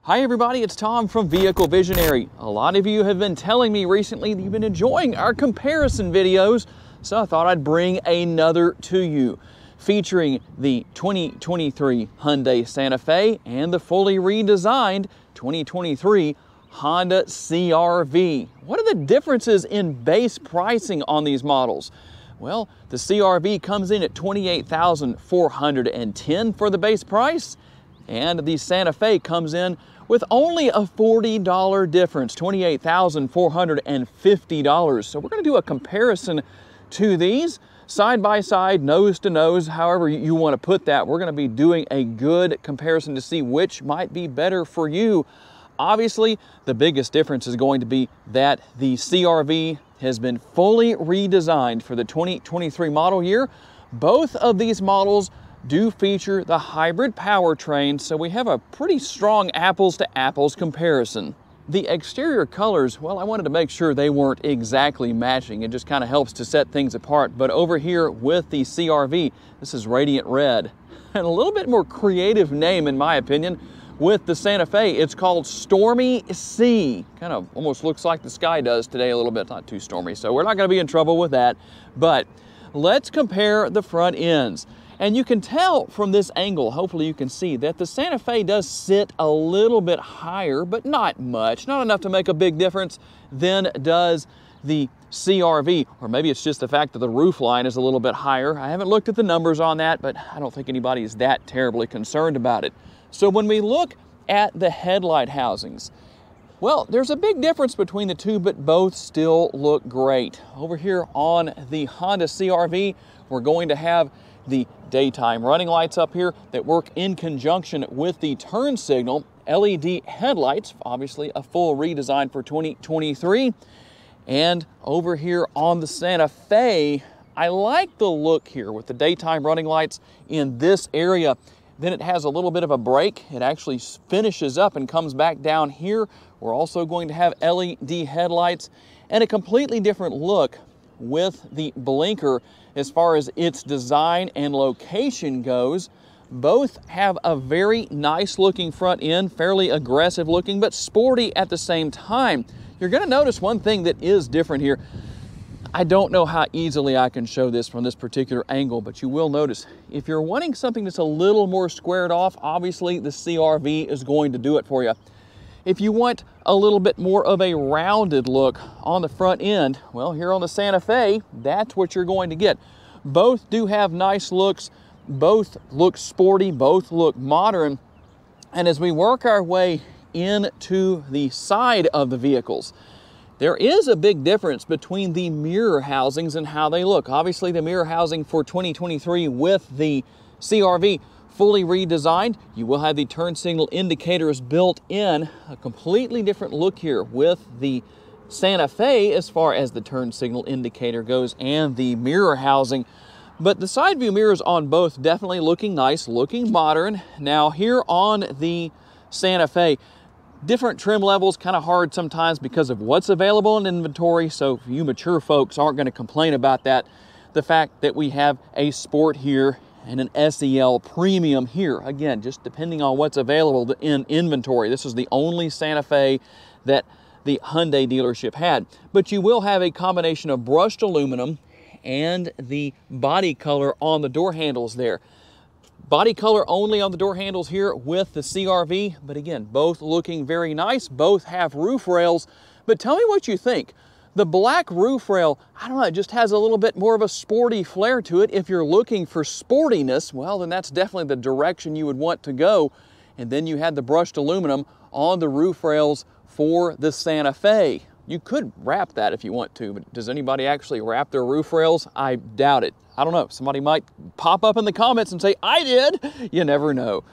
Hi everybody, it's Tom from Vehicle Visionary. A lot of you have been telling me recently that you've been enjoying our comparison videos, so I thought I'd bring another to you, featuring the 2023 Hyundai Santa Fe and the fully redesigned 2023 Honda CR-V. What are the differences in base pricing on these models? Well, the CR-V comes in at $28,410 for the base price, and the Santa Fe comes in with only a $40 difference, $28,450. So we're going to do a comparison to these side by side, nose to nose, however you want to put that. We're going to be doing a good comparison to see which might be better for you. Obviously, the biggest difference is going to be that the CR-V has been fully redesigned for the 2023 model year. Both of these models do feature the hybrid powertrain, so we have a pretty strong apples to apples comparison. The exterior colors, well, I wanted to make sure they weren't exactly matching. It just kind of helps to set things apart. But over here with the CR-V, this is radiant red. And a little bit more creative name, in my opinion, with the Santa Fe. It's called Stormy Sea. Kind of almost looks like the sky does today a little bit. Not too stormy, so we're not going to be in trouble with that. But let's compare the front ends. And you can tell from this angle, hopefully you can see, that the Santa Fe does sit a little bit higher, but not much, not enough to make a big difference than does the CR-V. Or maybe it's just the fact that the roof line is a little bit higher. I haven't looked at the numbers on that, but I don't think anybody is that terribly concerned about it. So when we look at the headlight housings, well, there's a big difference between the two, but both still look great. Over here on the Honda CR-V, we're going to have the daytime running lights up here that work in conjunction with the turn signal, LED headlights, obviously a full redesign for 2023. And over here on the Santa Fe, I like the look here with the daytime running lights in this area. Then it has a little bit of a break. It actually finishes up and comes back down here. We're also going to have LED headlights and a completely different look with the blinker as far as its design and location goes. Both have a very nice looking front end, fairly aggressive looking, but sporty at the same time. You're going to notice one thing that is different here. I don't know how easily I can show this from this particular angle, but you will notice if you're wanting something that's a little more squared off, obviously the CR-V is going to do it for you. If you want a little bit more of a rounded look on the front end, well, here on the Santa Fe, that's what you're going to get. Both do have nice looks, both look sporty, both look modern. And as we work our way into the side of the vehicles, there is a big difference between the mirror housings and how they look. Obviously, the mirror housing for 2023 with the CR-V fully redesigned. You will have the turn signal indicators built in. A completely different look here with the Santa Fe as far as the turn signal indicator goes and the mirror housing. But the side view mirrors on both definitely looking nice, looking modern. Now here on the Santa Fe, different trim levels, kind of hard sometimes because of what's available in inventory. So you mature folks aren't going to complain about that. The fact that we have a Sport here and an SEL Premium here. Again, just depending on what's available in inventory. This is the only Santa Fe that the Hyundai dealership had. But you will have a combination of brushed aluminum and the body color on the door handles there. Body color only on the door handles here with the CR-V, but again, both looking very nice. Both have roof rails, but tell me what you think. The black roof rail, I don't know, it just has a little bit more of a sporty flair to it. If you're looking for sportiness, well, then that's definitely the direction you would want to go. And then you had the brushed aluminum on the roof rails for the Santa Fe. You could wrap that if you want to, but does anybody actually wrap their roof rails? I doubt it. I don't know. Somebody might pop up in the comments and say, I did. You never know.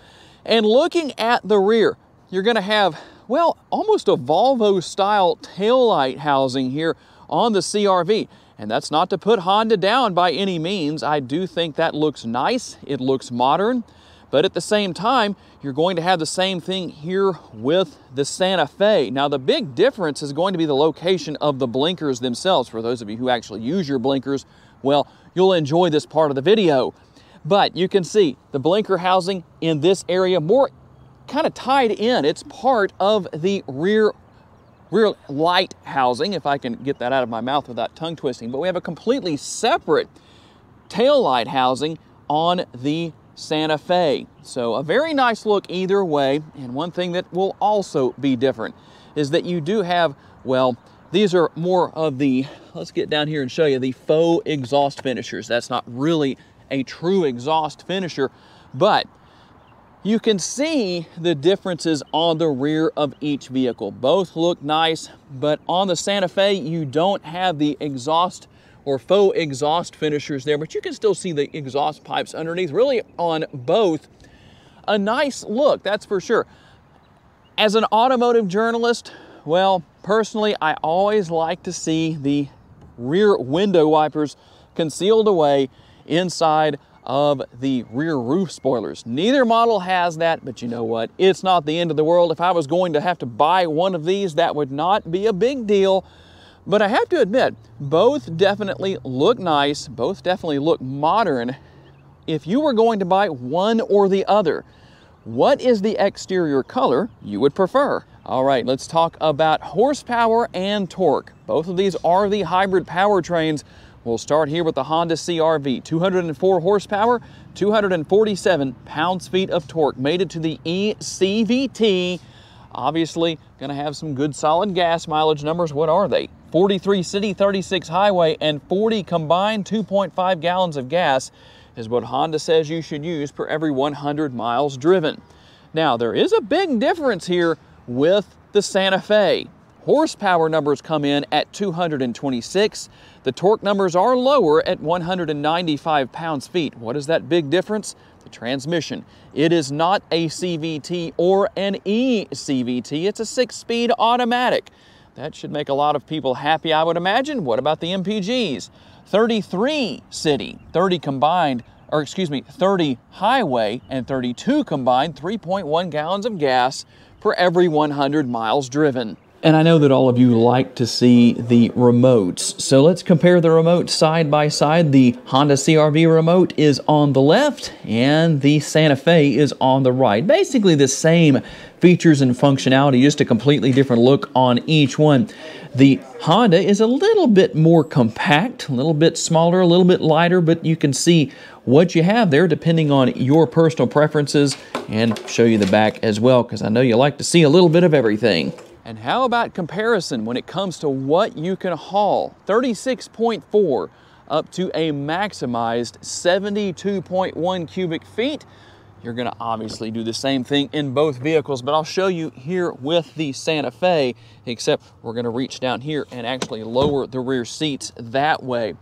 And looking at the rear, you're going to have, well, almost a Volvo style taillight housing here on the CR-V. And that's not to put Honda down by any means. I do think that looks nice. It looks modern. But at the same time, you're going to have the same thing here with the Santa Fe. Now, the big difference is going to be the location of the blinkers themselves. For those of you who actually use your blinkers, well, you'll enjoy this part of the video. But you can see the blinker housing in this area more kind of tied in. It's part of the rear light housing, if I can get that out of my mouth without tongue twisting. But we have a completely separate tail light housing on the Santa Fe. So a very nice look either way. And one thing that will also be different is that you do have, well, these are more of the, let's get down here and show you, the faux exhaust finishers. That's not really a true exhaust finisher, but you can see the differences on the rear of each vehicle. Both look nice, but on the Santa Fe, you don't have the exhaust or faux exhaust finishers there, but you can still see the exhaust pipes underneath. Really on both, a nice look, that's for sure. As an automotive journalist, well, personally, I always like to see the rear window wipers concealed away inside of the rear roof spoilers. Neither model has that, but you know what? It's not the end of the world. If I was going to have to buy one of these, that would not be a big deal. But I have to admit, both definitely look nice, both definitely look modern. If you were going to buy one or the other, what is the exterior color you would prefer? All right, let's talk about horsepower and torque. Both of these are the hybrid powertrains. We'll start here with the Honda CR-V. 204 horsepower, 247 pounds-feet of torque. Made it to the eCVT. Obviously, gonna have some good solid gas mileage numbers. What are they? 43 city, 36 highway, and 40 combined 2.5 gallons of gas is what Honda says you should use per every 100 miles driven. Now, there is a big difference here with the Santa Fe. Horsepower numbers come in at 226. The torque numbers are lower at 195 pounds-feet. What is that big difference? The transmission. It is not a CVT or an eCVT. It's a 6-speed automatic. That should make a lot of people happy, I would imagine. What about the MPGs? 33 city, 30 combined, or excuse me, 30 highway, and 32 combined, 3.1 gallons of gas per every 100 miles driven. And I know that all of you like to see the remotes, so let's compare the remotes side by side. The Honda CR-V remote is on the left and the Santa Fe is on the right. Basically the same features and functionality, just a completely different look on each one. The Honda is a little bit more compact, a little bit smaller, a little bit lighter, but you can see what you have there depending on your personal preferences, and show you the back as well, because I know you like to see a little bit of everything. And how about comparison when it comes to what you can haul? 36.4 up to a maximized 72.1 cubic feet. You're gonna obviously do the same thing in both vehicles, but I'll show you here with the Santa Fe, except we're gonna reach down here and actually lower the rear seats that way.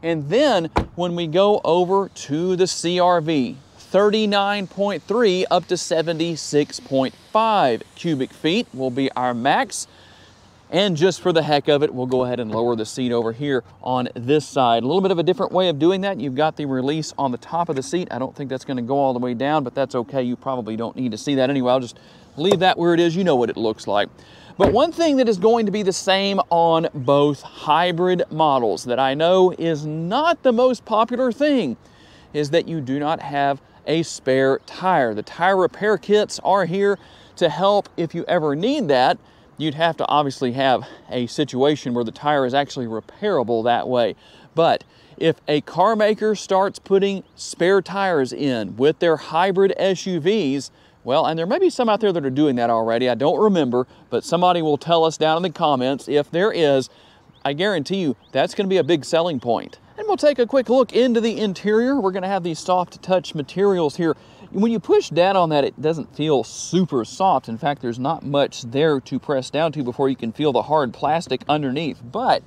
And then when we go over to the CR-V, 39.3 up to 76.5 cubic feet will be our max. And just for the heck of it, we'll go ahead and lower the seat over here on this side. A little bit of a different way of doing that. You've got the release on the top of the seat. I don't think that's gonna go all the way down, but that's okay. You probably don't need to see that anyway. I'll just leave that where it is. You know what it looks like. But one thing that is going to be the same on both hybrid models that I know is not the most popular thing is that you do not have a spare tire. The tire repair kits are here to help if you ever need that. You'd have to obviously have a situation where the tire is actually repairable that way. But if a car maker starts putting spare tires in with their hybrid SUVs, well, and there may be some out there that are doing that already, I don't remember, but somebody will tell us down in the comments if there is. I guarantee you that's going to be a big selling point. And we'll take a quick look into the interior. We're going to have these soft touch materials here. When you push down on that, it doesn't feel super soft. In fact, there's not much there to press down to before you can feel the hard plastic underneath. But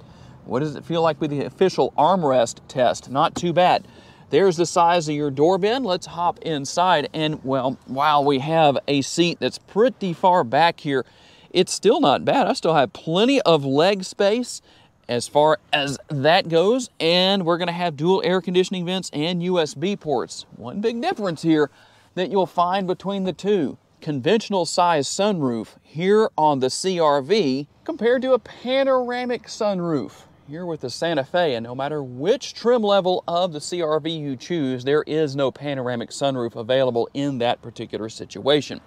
what does it feel like with the official armrest test? Not too bad. There's the size of your door bin. Let's hop inside. And well, while we have a seat that's pretty far back here, it's still not bad. I still have plenty of leg space as far as that goes, and we're gonna have dual air conditioning vents and USB ports. One big difference here that you'll find between the two: conventional size sunroof here on the CR-V compared to a panoramic sunroof here with the Santa Fe. And no matter which trim level of the CR-V you choose, there is no panoramic sunroof available in that particular situation.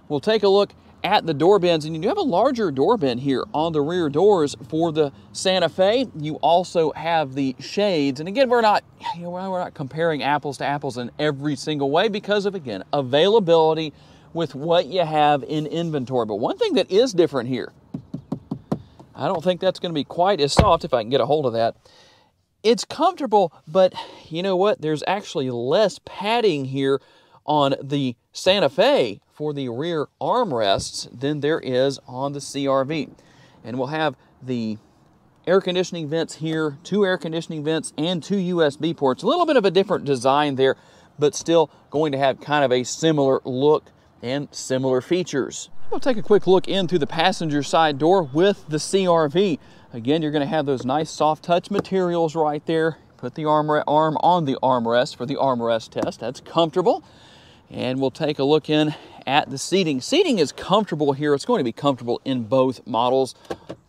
we'll take a look at the door bins, and you do have a larger door bin here on the rear doors for the Santa Fe. You also have the shades, and again, we're not comparing apples to apples in every single way because of, again, availability with what you have in inventory. But one thing that is different here, I don't think that's going to be quite as soft if I can get a hold of that. It's comfortable, but you know what? There's actually less padding here on the Santa Fe for the rear armrests than there is on the CR-V. And we'll have the air conditioning vents here, 2 air conditioning vents and 2 USB ports. A little bit of a different design there, but still going to have kind of a similar look and similar features. We'll take a quick look in through the passenger side door with the CR-V. Again, you're going to have those nice soft touch materials right there. Put the arm on the armrest for the armrest test. That's comfortable. And we'll take a look in at the seating. Seating is comfortable here. It's going to be comfortable in both models.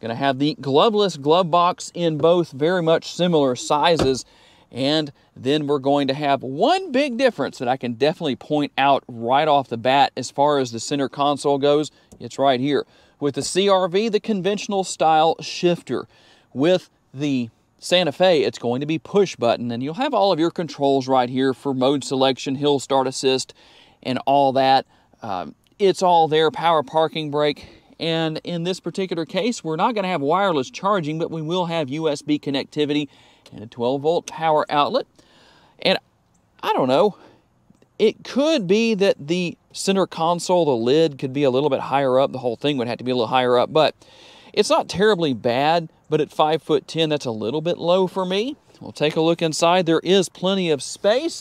Going to have the gloveless glove box in both very much similar sizes. And then we're going to have one big difference that I can definitely point out right off the bat as far as the center console goes. It's right here. With the CR-V, the conventional style shifter. With the Santa Fe, it's going to be push button, and you'll have all of your controls right here for mode selection, hill start assist, and all that. It's all there, power parking brake. And in this particular case, we're not going to have wireless charging, but we will have USB connectivity and a 12-volt power outlet. And I don't know, it could be that the center console, the lid, could be a little bit higher up. The whole thing would have to be a little higher up, but it's not terribly bad. But at 5'10", that's a little bit low for me. We'll take a look inside. There is plenty of space.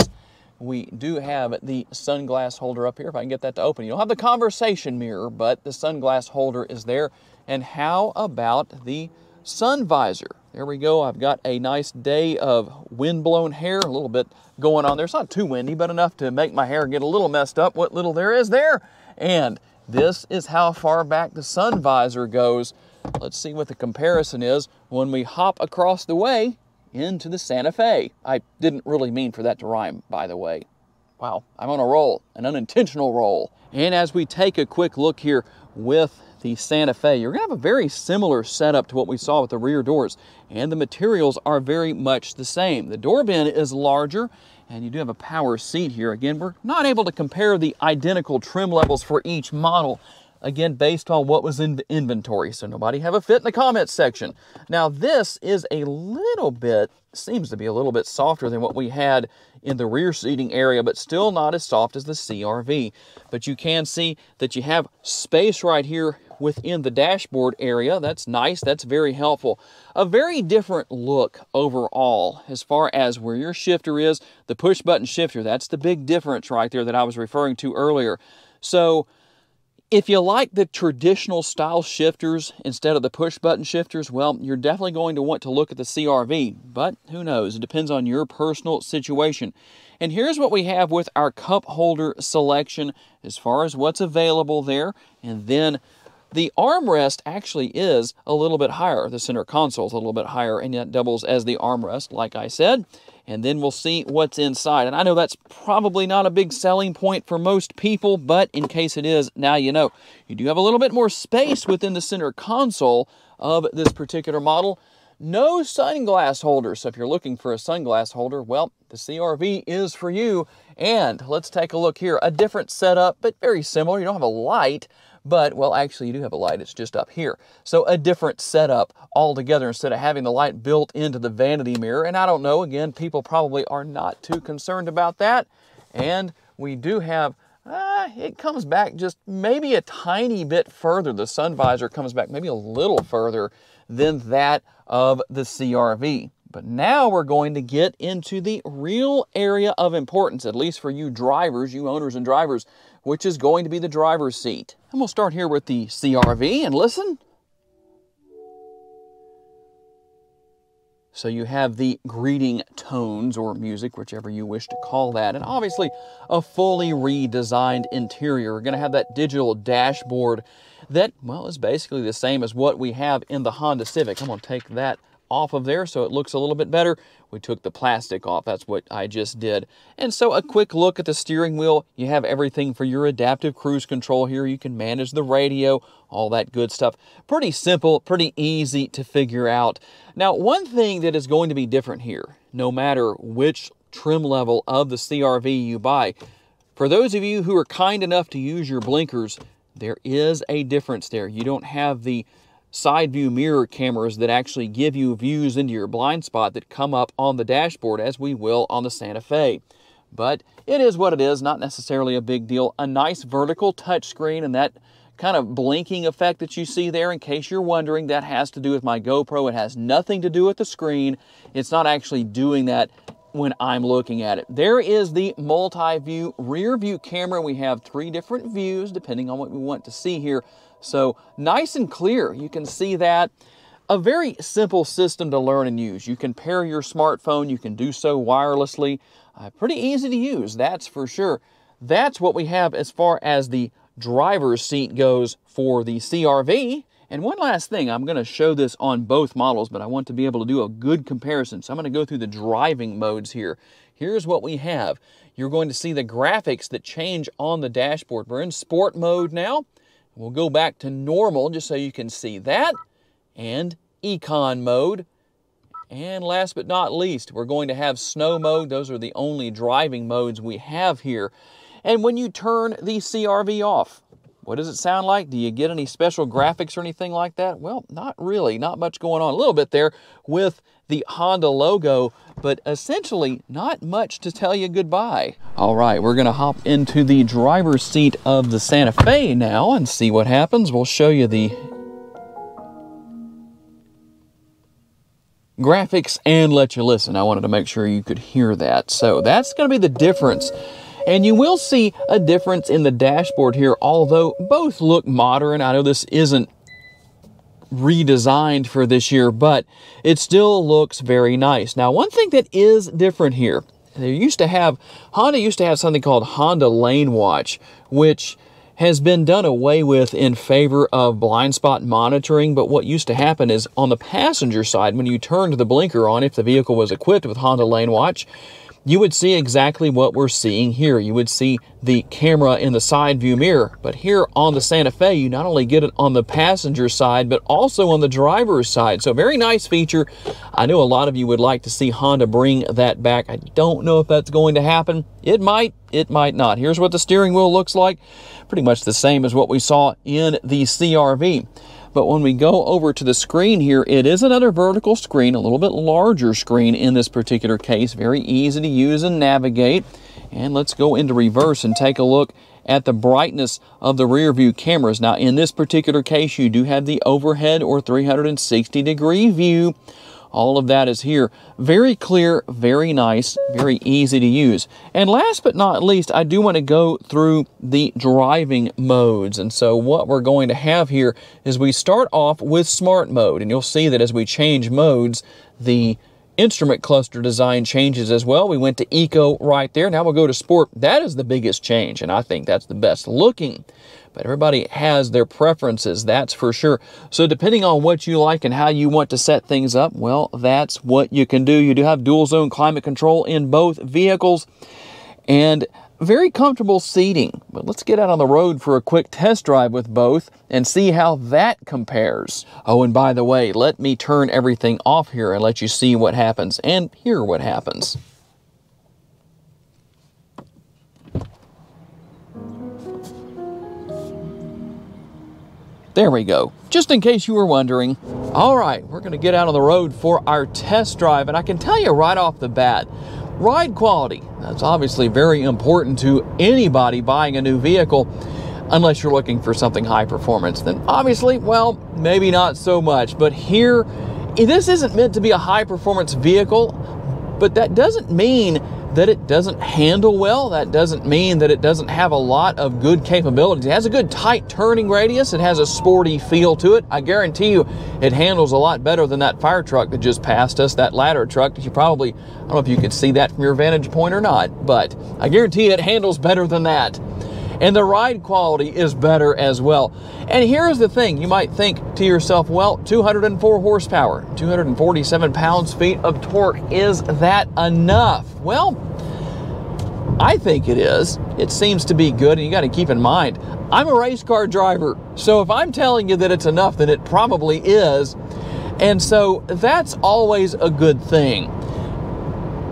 We do have the sunglass holder up here. If I can get that to open. You don't have the conversation mirror, but the sunglass holder is there. And how about the sun visor? There we go. I've got a nice day of wind-blown hair, a little bit going on there. It's not too windy, but enough to make my hair get a little messed up, what little there is there. And this is how far back the sun visor goes. Let's see what the comparison is when we hop across the way into the Santa Fe. I didn't really mean for that to rhyme, by the way. Wow, I'm on a roll, an unintentional roll. And as we take a quick look here with the Santa Fe, you're going to have a very similar setup to what we saw with the rear doors, and the materials are very much the same. The door bin is larger, and you do have a power seat here. Again, we're not able to compare the identical trim levels for each model, again, based on what was in the inventory, so nobody have a fit in the comments section. Now, this is a little bit, seems to be a little bit softer than what we had in the rear seating area, but still not as soft as the CR-V. But you can see that you have space right here within the dashboard area. That's nice. That's very helpful. A very different look overall as far as where your shifter is. The push button shifter, that's the big difference right there that I was referring to earlier. So if you like the traditional style shifters instead of the push button shifters, well, you're definitely going to want to look at the CR-V, but who knows? It depends on your personal situation. And here's what we have with our cup holder selection as far as what's available there. And then the armrest actually is a little bit higher. The center console is a little bit higher, and that doubles as the armrest, like I said. And then we'll see what's inside. And I know that's probably not a big selling point for most people, but in case it is, now you know. You do have a little bit more space within the center console of this particular model. No sunglass holder. So if you're looking for a sunglass holder, well, the CR-V is for you. And let's take a look here. A different setup, but very similar. You don't have a light. But, well, actually, you do have a light. It's just up here. So a different setup altogether instead of having the light built into the vanity mirror. And I don't know, again, people probably are not too concerned about that. And we do have, it comes back just maybe a tiny bit further. The sun visor comes back maybe a little further than that of the CR-V. But now we're going to get into the real area of importance, at least for you drivers, you owners and drivers, which is going to be the driver's seat. And we'll start here with the CR-V and listen. So you have the greeting tones or music, whichever you wish to call that. And obviously a fully redesigned interior. We're going to have that digital dashboard that, well, is basically the same as what we have in the Honda Civic. I'm going to take that off of there so it looks a little bit better. We took the plastic off. That's what I just did. And so a quick look at the steering wheel. You have everything for your adaptive cruise control here. You can manage the radio, all that good stuff. Pretty simple, pretty easy to figure out. Now, one thing that is going to be different here, no matter which trim level of the CR-V you buy, for those of you who are kind enough to use your blinkers, there is a difference there. You don't have the side view mirror cameras that actually give you views into your blind spot that come up on the dashboard as we will on the Santa Fe. But it is what it is, not necessarily a big deal. A nice vertical touchscreen, and that kind of blinking effect that you see there, in case you're wondering, that has to do with my GoPro. It has nothing to do with the screen. It's not actually doing that when I'm looking at it. There is the multi-view rear view camera. We have 3 different views depending on what we want to see here. So nice and clear. You can see that. A very simple system to learn and use. You can pair your smartphone. You can do so wirelessly. Pretty easy to use, that's for sure. That's what we have as far as the driver's seat goes for the CR-V. And one last thing, I'm going to show this on both models, but I want to be able to do a good comparison. So I'm going to go through the driving modes here. Here's what we have. You're going to see the graphics that change on the dashboard. We're in sport mode now. We'll go back to normal just so you can see that, and econ mode. And last but not least, we're going to have snow mode. Those are the only driving modes we have here. And when you turn the CR-V off, what does it sound like? Do you get any special graphics or anything like that? Well, not really. Not much going on. A little bit there with the Honda logo, but essentially not much to tell you goodbye. All right, we're going to hop into the driver's seat of the Santa Fe now and see what happens. We'll show you the graphics and let you listen. I wanted to make sure you could hear that. So that's going to be the difference. And you will see a difference in the dashboard here, although both look modern. I know this isn't redesigned for this year, but it still looks very nice. Now, one thing that is different here, Honda used to have something called Honda Lane Watch, which has been done away with in favor of blind spot monitoring. But what used to happen is on the passenger side, when you turned the blinker on, if the vehicle was equipped with Honda Lane Watch, you would see exactly what we're seeing here. You would see the camera in the side view mirror. But here on the Santa Fe, you not only get it on the passenger side, but also on the driver's side. So very nice feature. I know a lot of you would like to see Honda bring that back. I don't know if that's going to happen. It might not. Here's what the steering wheel looks like. Pretty much the same as what we saw in the CR-V. But when we go over to the screen here, it is another vertical screen, a little bit larger screen in this particular case. Very easy to use and navigate. And let's go into reverse and take a look at the brightness of the rear view cameras. Now, in this particular case, you do have the overhead or 360-degree view. All of that is here. Very clear, very nice, very easy to use. And last but not least, I do want to go through the driving modes. And so what we're going to have here is we start off with smart mode. And you'll see that as we change modes, the instrument cluster design changes as well. We went to eco right there. Now we'll go to sport. That is the biggest change, and I think that's the best looking. But everybody has their preferences, that's for sure. So depending on what you like and how you want to set things up, well, that's what you can do. You do have dual zone climate control in both vehicles and very comfortable seating. But let's get out on the road for a quick test drive with both and see how that compares. Oh, and by the way, let me turn everything off here and let you see what happens and hear what happens. There we go, just in case you were wondering. All right, we're gonna get out on the road for our test drive, and I can tell you right off the bat, ride quality, that's obviously very important to anybody buying a new vehicle, unless you're looking for something high performance. Then obviously, well, maybe not so much. But here, this isn't meant to be a high performance vehicle, but that doesn't mean that it doesn't handle well. That doesn't mean that it doesn't have a lot of good capabilities. It has a good tight turning radius. It has a sporty feel to it. I guarantee you it handles a lot better than that fire truck that just passed us, that ladder truck that you probably, I don't know if you could see that from your vantage point or not, but I guarantee it handles better than that. and the ride quality is better as well. And here's the thing, you might think to yourself, well, 204 horsepower, 247 pounds-feet of torque, is that enough? Well, I think it is. It seems to be good, and you got to keep in mind, I'm a race car driver, so if I'm telling you that it's enough, then it probably is. And so that's always a good thing.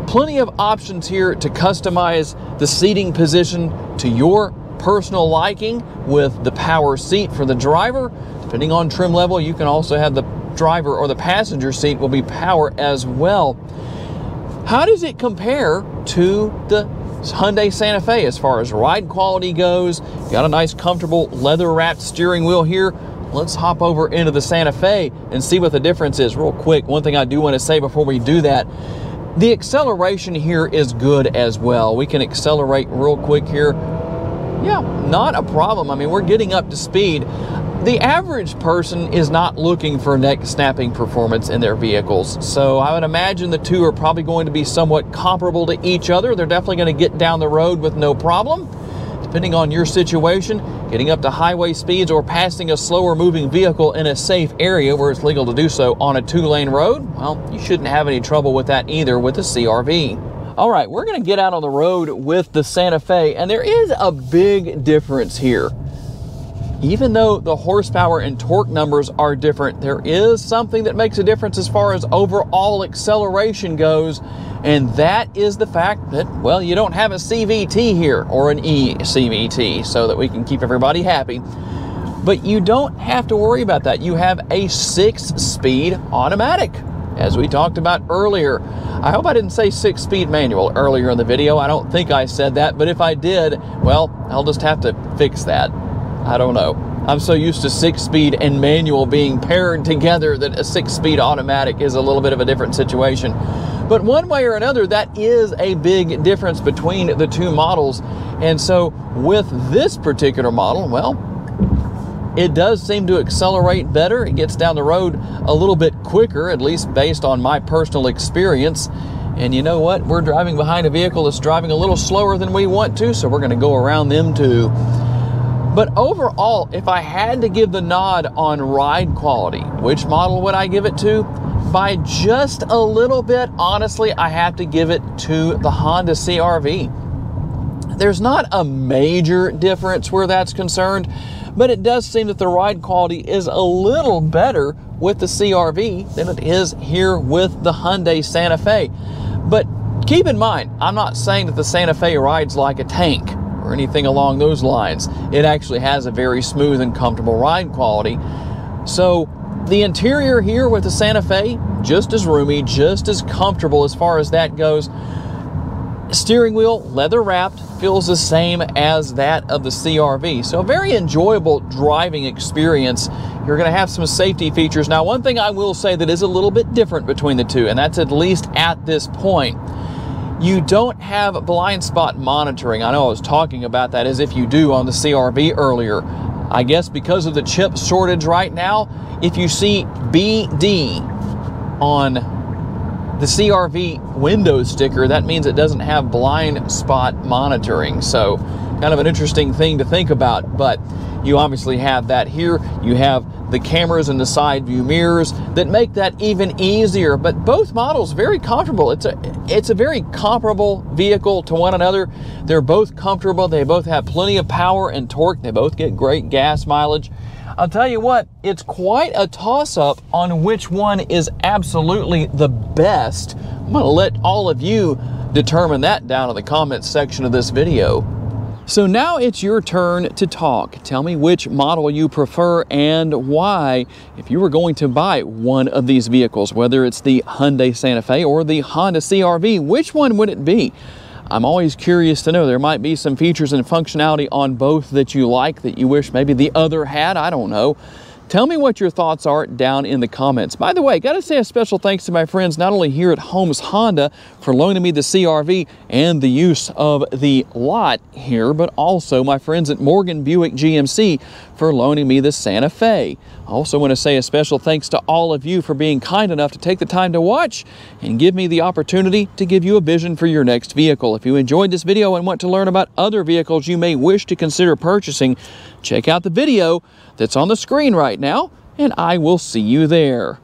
Plenty of options here to customize the seating position to your personal liking with the power seat for the driver. Depending on trim level, you can also have the driver or the passenger seat will be power as well. How does it compare to the Hyundai Santa Fe as far as ride quality goes? Got a nice comfortable leather wrapped steering wheel here. Let's hop over into the Santa Fe and see what the difference is real quick. One thing I do want to say before we do that, the acceleration here is good as well. We can accelerate real quick here. Yeah, not a problem. I mean, we're getting up to speed. The average person is not looking for neck snapping performance in their vehicles. So I would imagine the two are probably going to be somewhat comparable to each other. They're definitely going to get down the road with no problem. Depending on your situation, getting up to highway speeds or passing a slower moving vehicle in a safe area where it's legal to do so on a 2-lane road, well, you shouldn't have any trouble with that either with the CR-V. All right, we're going to get out on the road with the Santa Fe, and there is a big difference here. Even though the horsepower and torque numbers are different, there is something that makes a difference as far as overall acceleration goes, and that is the fact that, well, you don't have a CVT here, or an eCVT, so that we can keep everybody happy. But you don't have to worry about that. You have a 6-speed automatic, as we talked about earlier. I hope I didn't say 6-speed manual earlier in the video. I don't think I said that, but if I did, well, I'll just have to fix that. I don't know. I'm so used to 6-speed and manual being paired together that a 6-speed automatic is a little bit of a different situation. But one way or another, that is a big difference between the two models. And so with this particular model, well, it does seem to accelerate better. It gets down the road a little bit quicker, at least based on my personal experience. And you know what? We're driving behind a vehicle that's driving a little slower than we want to, so we're going to go around them too. But overall, if I had to give the nod on ride quality, which model would I give it to? By just a little bit, honestly, I have to give it to the Honda CR-V. There's not a major difference where that's concerned, but it does seem that the ride quality is a little better with the CR-V than it is here with the Hyundai Santa Fe. But keep in mind, I'm not saying that the Santa Fe rides like a tank or anything along those lines. It actually has a very smooth and comfortable ride quality. So the interior here with the Santa Fe, just as roomy, just as comfortable as far as that goes. Steering wheel, leather wrapped, feels the same as that of the CR-V. So a very enjoyable driving experience. You're going to have some safety features. Now, one thing I will say that is a little bit different between the two, and that's at least at this point, you don't have blind spot monitoring. I know I was talking about that as if you do on the CR-V earlier. I guess because of the chip shortage right now, if you see BD on the CR-V window sticker, that means it doesn't have blind spot monitoring. So kind of an interesting thing to think about, but you obviously have that here. You have the cameras and the side view mirrors that make that even easier, but both models very comfortable. It's a very comparable vehicle to one another. They're both comfortable. They both have plenty of power and torque. They both get great gas mileage. I'll tell you what, it's quite a toss-up on which one is absolutely the best. I'm going to let all of you determine that down in the comments section of this video. So now it's your turn to talk. Tell me which model you prefer and why. If you were going to buy one of these vehicles, whether it's the Hyundai Santa Fe or the Honda CR-V, which one would it be? I'm always curious to know. There might be some features and functionality on both that you like that you wish maybe the other had. I don't know. Tell me what your thoughts are down in the comments. By the way, got to say a special thanks to my friends not only here at Holmes Honda for loaning me the CR-V and the use of the lot here, but also my friends at Morgan Buick GMC for loaning me the Santa Fe. I also want to say a special thanks to all of you for being kind enough to take the time to watch and give me the opportunity to give you a vision for your next vehicle. If you enjoyed this video and want to learn about other vehicles you may wish to consider purchasing, check out the video that's on the screen right now, and I will see you there.